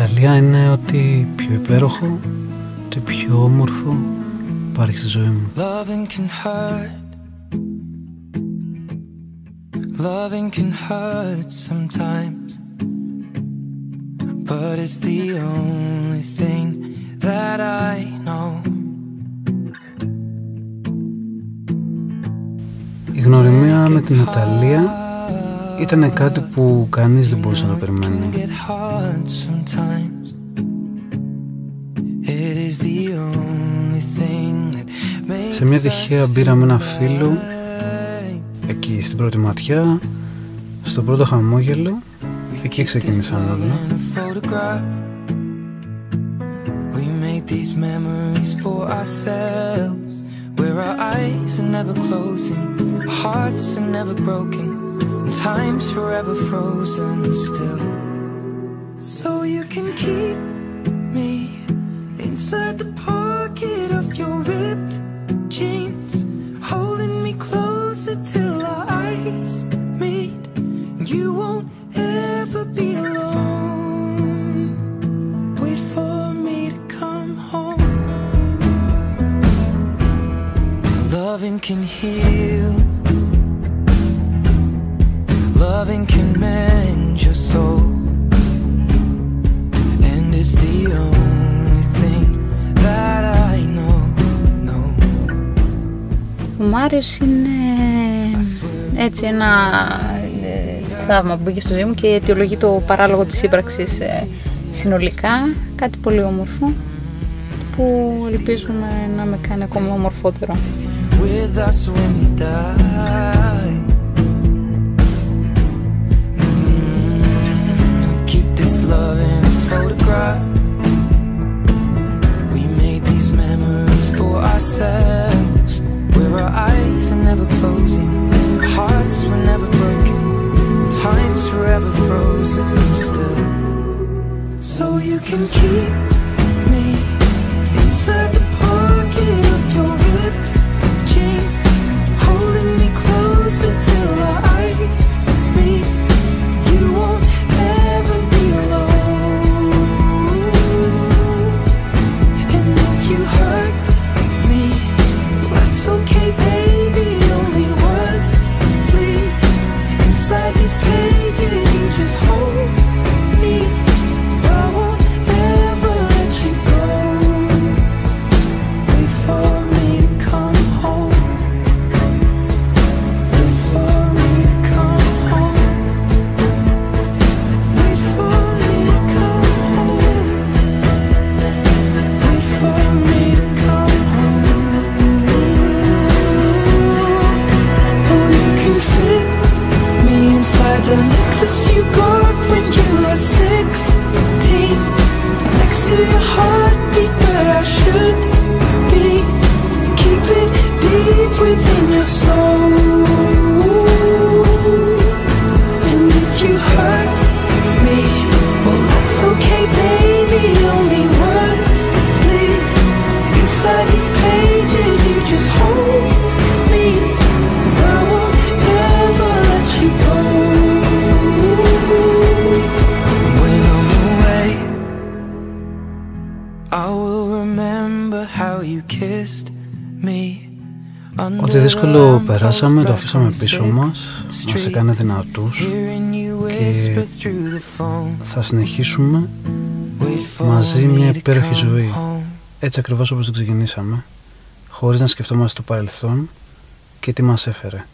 Ιταλία είναι ό,τι πιο υπέροχο, ό,τι πιο όμορφο υπάρχει στη ζωή μου. Loving can hurt sometimes, but it's the only thing that I know. Η γνωριμία με την Ιταλία ήταν κάτι που κανείς δεν μπορούσε να το περιμένει. Σε μια τυχαία μπήρα με ένα φίλο, εκεί στην πρώτη ματιά, στο πρώτο χαμόγελο, εκεί ξεκίνησαν όλα. Where our eyes are never closing, our hearts are never broken, and time's forever frozen still. So you can keep me inside the pocket of your ripped jeans, holding me closer till our eyes meet, and you won't ever be alone. Wait for me to come home. Loving can heal, loving can mend your soul, and it's the only thing that I know. Ο Μάριος είναι έτσι ένα θαύμα που μπήκε στη ζωή μου και αιτιολογεί το παράλογο της σύμπραξης συνολικά, κάτι πολύ όμορφο που ελπίζουμε να με κάνει ακόμα ομορφότερο. With us when we die. Keep this love in its photograph. We made these memories for ourselves, where our eyes are never closing, hearts were never broken, time's forever frozen still. So you can keep me inside the pocket of your ripped jeans, holding me closer till our eyes meet. You won't ever be alone. And if you hurt me, that's okay, baby. Only words bleed inside these pages. You just hold me. I won't ever let you go. Wait for me to come home. Wait for me to come home. Wait for me to come home. Wait for me to come home. Oh, you can fit me inside the necklace you got when you were 16, next to your heartbeat where I should be. Keep it deep within your soul. And if you hurt me, well, that's okay, baby. Only words bleed inside these pages. You just hold me. I won't ever let you go. When I'm away, I will remember how you kissed me. Ό,τι δύσκολο περάσαμε το αφήσαμε πίσω μας, μας έκανε δυνατούς και θα συνεχίσουμε μαζί μια υπέροχη ζωή, έτσι ακριβώς όπως την ξεκινήσαμε, χωρίς να σκεφτόμαστε το παρελθόν και τι μας έφερε.